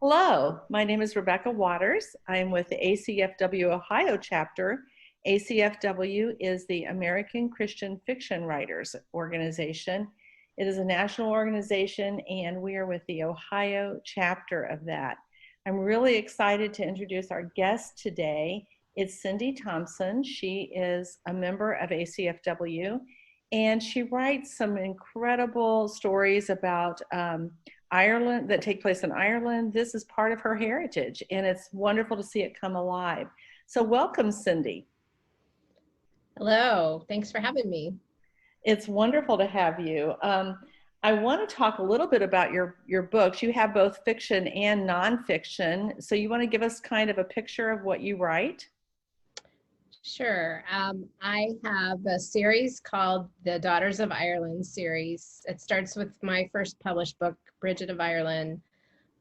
Hello, my name is Rebecca Waters. I am with the ACFW Ohio chapter. ACFW is the American Christian Fiction Writers Organization. It is a national organization, and we are with the Ohio chapter of that. I'm really excited to introduce our guest today. It's Cindy Thomson. She is a member of ACFW, and she writes some incredible stories about Ireland that take place in Ireland. This is part of her heritage, and it's wonderful to see it come alive. So welcome, Cindy. Hello, thanks for having me. It's wonderful to have you. I want to talk a little bit about your books. You have both fiction and nonfiction. So you want to give us kind of a picture of what you write? Sure. I have a series called the Daughters of Ireland series. It starts with my first published book, Bridget of Ireland.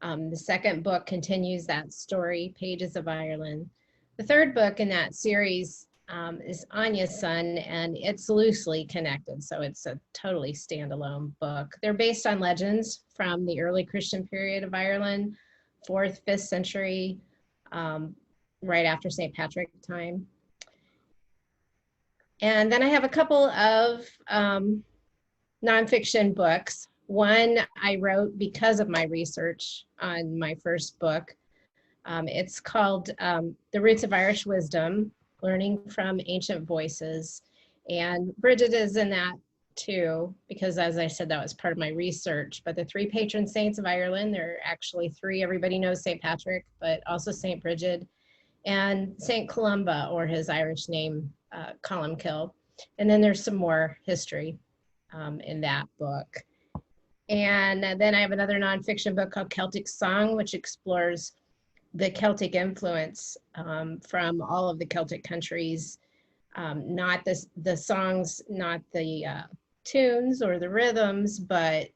The second book continues that story, Pages of Ireland. The third book in that series is Anya's Son, and it's loosely connected, so it's a totally standalone book. They're based on legends from the early Christian period of Ireland, 4th, 5th century, right after St. Patrick time. And then I have a couple of nonfiction books. One I wrote because of my research on my first book. It's called The Roots of Irish Wisdom, Learning from Ancient Voices. And Bridget is in that too, because as I said, that was part of my research. But the three patron saints of Ireland, there are actually three. Everybody knows St. Patrick, but also St. Bridget and St. Columba, or his Irish name, Columkill. And then there's some more history in that book. And then I have another nonfiction book called Celtic Song, which explores the Celtic influence from all of the Celtic countries, not the songs, not the tunes or the rhythms, but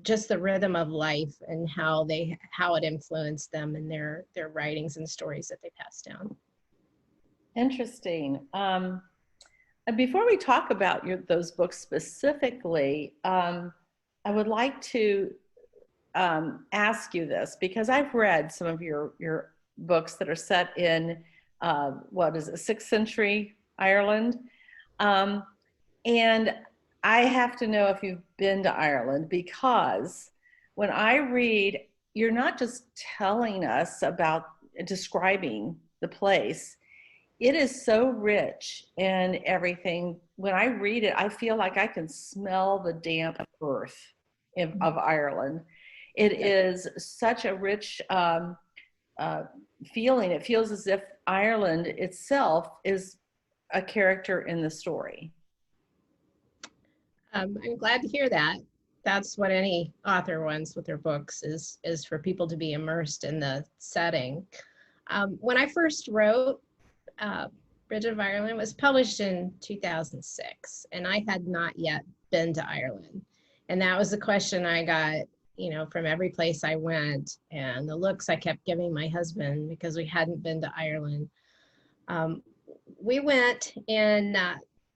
just the rhythm of life and how it influenced them in their writings and stories that they passed down. Interesting. And before we talk about those books specifically, I would like to ask you this, because I've read some of your books that are set in, what is it, 6th century Ireland. And I have to know if you've been to Ireland, because when I read, you're not just telling us about describing the place. It is so rich in everything. When I read it, I feel like I can smell the damp earth of Ireland. It is such a rich feeling. It feels as if Ireland itself is a character in the story. I'm glad to hear that. That's what any author wants with their books, is for people to be immersed in the setting. When I first wrote Bridget of Ireland, was published in 2006, and I had not yet been to Ireland. And that was the question I got, from every place I went, and the looks I kept giving my husband because we hadn't been to Ireland. We went in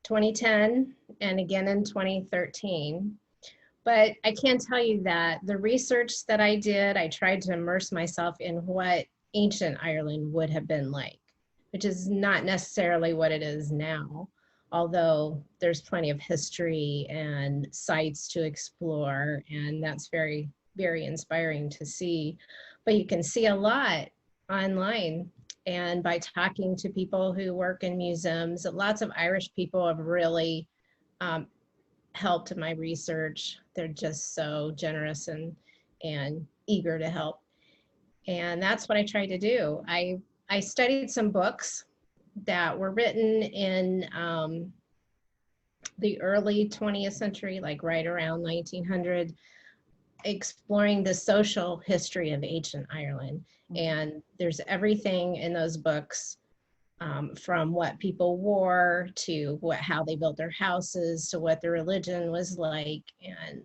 2010 and again in 2013. But I can tell you that the research that I did, I tried to immerse myself in what ancient Ireland would have been like, which is not necessarily what it is now, although there's plenty of history and sites to explore, and that's very, very inspiring to see. But you can see a lot online, and by talking to people who work in museums. Lots of Irish people have really helped in my research. They're just so generous and eager to help. And that's what I tried to do. I studied some books that were written in the early 20th century, like right around 1900, exploring the social history of ancient Ireland. And there's everything in those books, from what people wore to how they built their houses to what their religion was like. And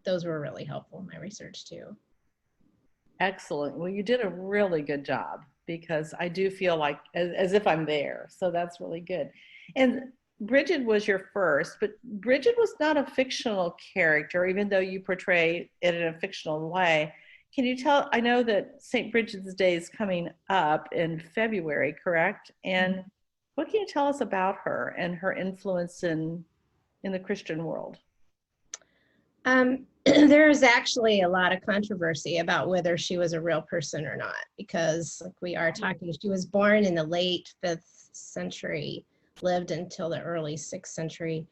those were really helpful in my research too. Excellent. Well, you did a really good job, because I do feel like as if I'm there. So that's really good. And Bridget was your first, but Bridget was not a fictional character, even though you portray it in a fictional way. Can you tell, I know that St. Bridget's Day is coming up in February, correct? And what can you tell us about her and her influence in the Christian world? There is actually a lot of controversy about whether she was a real person or not, because like we are talking, she was born in the late 5th century, lived until the early 6th century,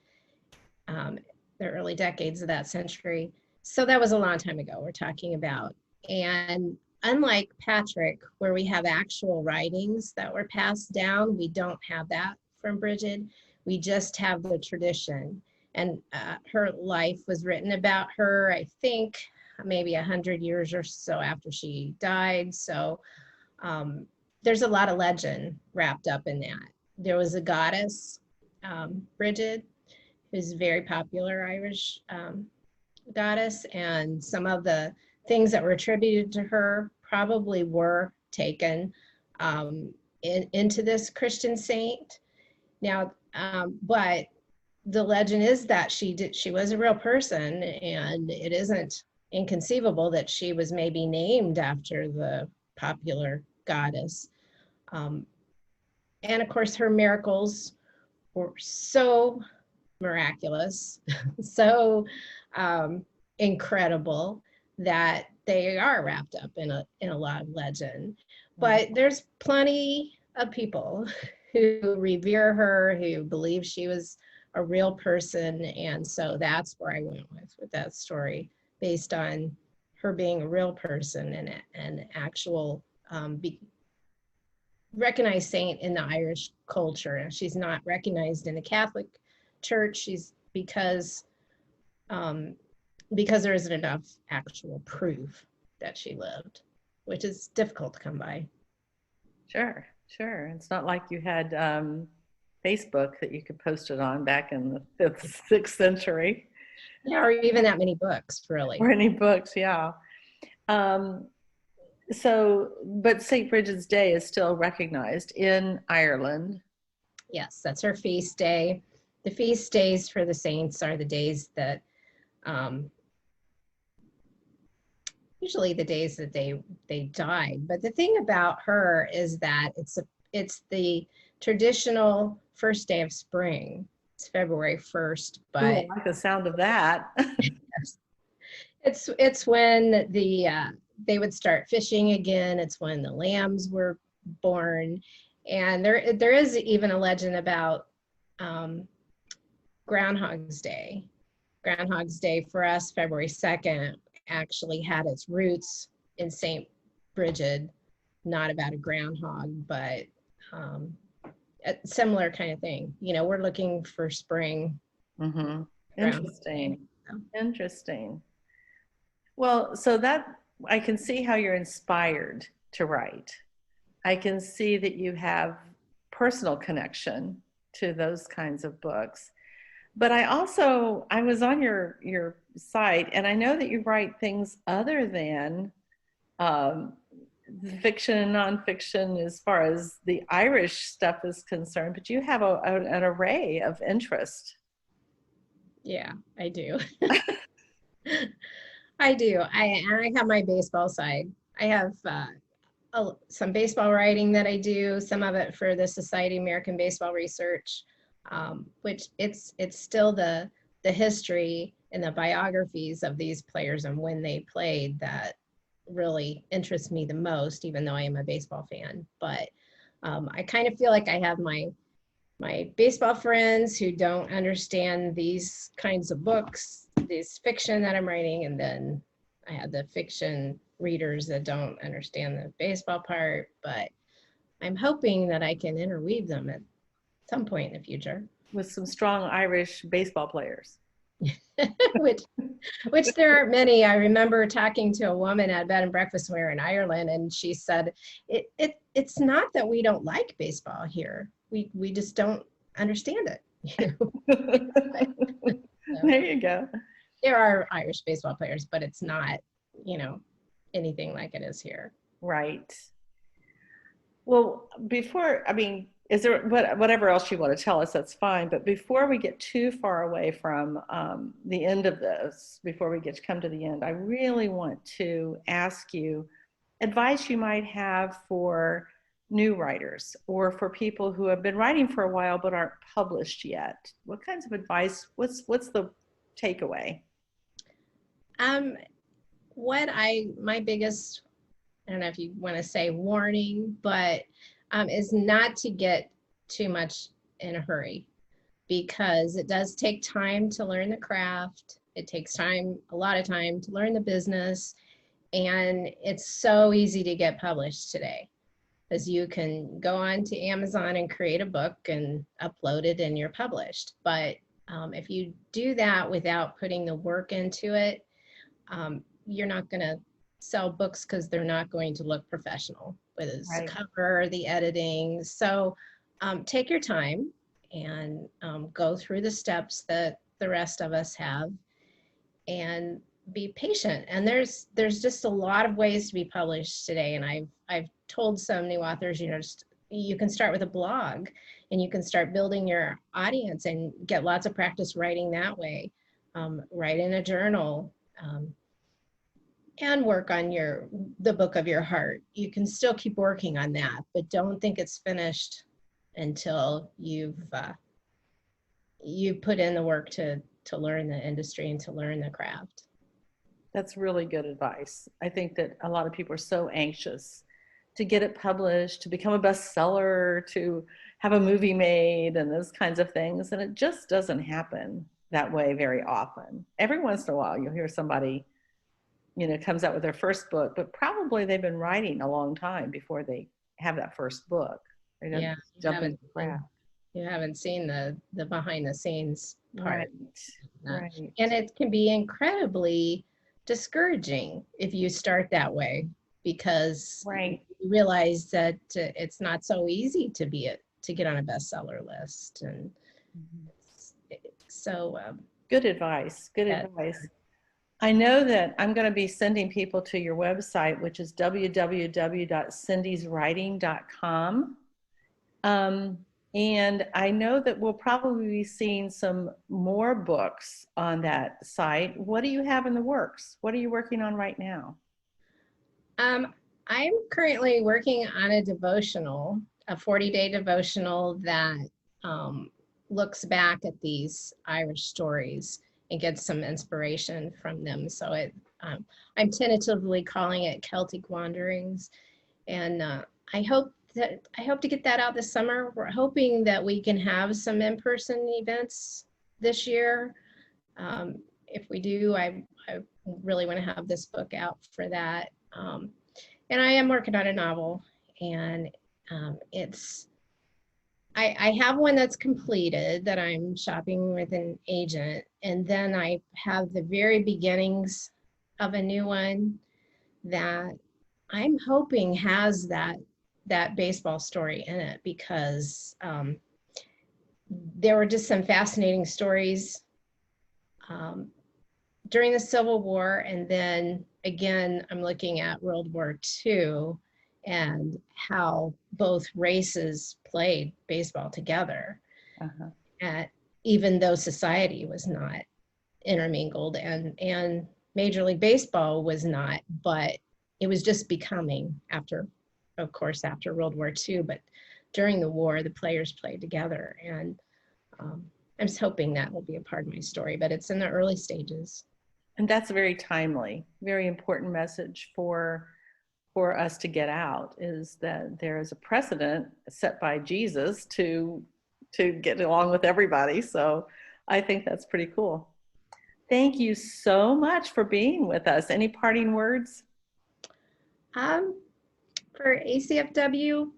the early decades of that century. So that was a long time ago we're talking about. And unlike Patrick, where we have actual writings that were passed down, we don't have that from Bridget. We just have the tradition. And her life was written about her, I think, maybe 100 years or so after she died. So there's a lot of legend wrapped up in that. There was a goddess, Bridget, who's a very popular Irish goddess, and some of the things that were attributed to her probably were taken into this Christian saint. Now, but the legend is that she was a real person, and it isn't inconceivable that she was maybe named after the popular goddess. And of course, her miracles were so miraculous, so incredible, that they are wrapped up in a lot of legend. But there's plenty of people who revere her, who believe she was a real person, and so that's where I went with that story, based on her being a real person and an actual recognized saint in the Irish culture. And she's not recognized in the Catholic Church. She's because there isn't enough actual proof that she lived, which is difficult to come by. Sure, sure. It's not like you had Facebook that you could post it on back in the 5th, 6th century. Yeah, or even that many books, really. Or any books, yeah. But St. Bridget's Day is still recognized in Ireland. Yes, that's her feast day. The feast days for the saints are the days that, usually the days that they died. But the thing about her is that it's the traditional first day of spring. It's February 1st, but I like the sound of that. it's when they would start fishing again. It's when the lambs were born, and there is even a legend about Groundhog's Day. Groundhog's Day for us, February 2nd, actually had its roots in St. Bridget, not about a groundhog, but a similar kind of thing. You know, we're looking for spring. Mm-hmm. Interesting. Interesting. Well, so that I can see how you're inspired to write. I can see that you have personal connection to those kinds of books. But I was on your site, and I know that you write things other than fiction and nonfiction as far as the Irish stuff is concerned, but you have an array of interest. Yeah, I do. I do. I have my baseball side. I have some baseball writing that I do, some of it for the Society of American Baseball Research, which it's still the history and the biographies of these players and when they played that really interests me the most, even though I am a baseball fan. But I kind of feel like I have my baseball friends who don't understand these kinds of books, this fiction that I'm writing, and then I have the fiction readers that don't understand the baseball part. But I'm hoping that I can interweave them at some point in the future. With some strong Irish baseball players. which there aren't many. I remember talking to a woman at bed and breakfast when we were in Ireland, and she said, it's not that we don't like baseball here. We just don't understand it. So, there you go. There are Irish baseball players, but it's not, anything like it is here. Right. Well, is there whatever else you want to tell us, that's fine. But before we get too far away from the end of this, before we get to come to the end, I really want to ask you advice you might have for new writers or for people who have been writing for a while but aren't published yet. What kinds of advice? What's the takeaway? Um, my biggest, I don't know if you want to say warning, but is not to get too much in a hurry, because it does take time to learn the craft. It takes time, a lot of time to learn the business. And it's so easy to get published today, because you can go on to Amazon and create a book and upload it and you're published. But if you do that without putting the work into it, you're not going to sell books, because they're not going to look professional with the Right. cover, the editing. So take your time and go through the steps that the rest of us have, and be patient. And there's just a lot of ways to be published today. And I've told some new authors, just you can start with a blog and you can start building your audience and get lots of practice writing that way. Write in a journal, and work on the book of your heart. You can still keep working on that, but don't think it's finished until you put in the work to learn the industry and to learn the craft. That's really good advice. I think that a lot of people are so anxious to get it published, to become a bestseller, to have a movie made, and those kinds of things. And it just doesn't happen that way very often. Every once in a while, you'll hear somebody, comes out with their first book, but probably they've been writing a long time before they have that first book. They don't Yeah, jump into the craft. you haven't seen the behind the scenes part. Right. And it can be incredibly discouraging if you start that way, because Right. you realize that it's not so easy to get on a bestseller list. And so Good advice. Good advice. I know that I'm going to be sending people to your website, which is www.cindyswriting.com. And I know that we'll probably be seeing some more books on that site. What do you have in the works? What are you working on right now? I'm currently working on a 40-day devotional that looks back at these Irish stories and gets some inspiration from them. So I'm tentatively calling it Celtic Wanderings, and I hope to get that out this summer. We're hoping that we can have some in-person events this year. If we do, I really want to have this book out for that. And I am working on a novel, and I have one that's completed that I'm shopping with an agent, and then I have the very beginnings of a new one that I'm hoping has that baseball story in it, because there were just some fascinating stories during the Civil War, and then again, I'm looking at World War II and how both races played baseball together. And even though society was not intermingled, and Major League Baseball was not, but it was just becoming after World War II. But during the war, the players played together, and I'm just hoping that will be a part of my story, but it's in the early stages. And that's a very timely, very important message for us to get out, is that there is a precedent set by Jesus to get along with everybody. So I think that's pretty cool. Thank you so much for being with us. Any parting words? For ACFW,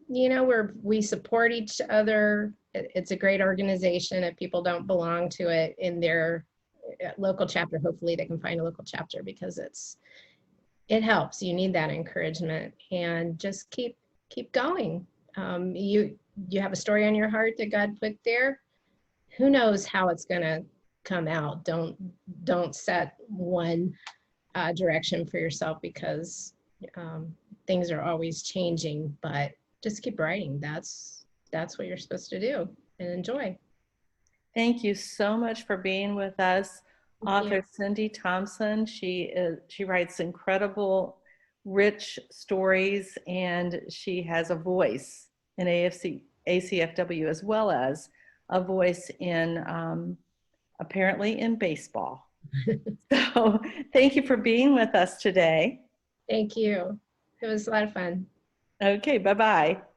we support each other. It's a great organization. If people don't belong to it in their local chapter, hopefully they can find a local chapter, because it helps. You need that encouragement, and just keep going. You have a story on your heart that God put there. Who knows how it's going to come out? Don't set one direction for yourself, because things are always changing. But just keep writing. That's that's what you're supposed to do and enjoy. Thank you so much for being with us. Thank you. Author Cindy Thomson. She writes incredible, rich stories, and she has a voice in ACFW as well as a voice in apparently in baseball. So thank you for being with us today. Thank you. It was a lot of fun. Okay, bye-bye.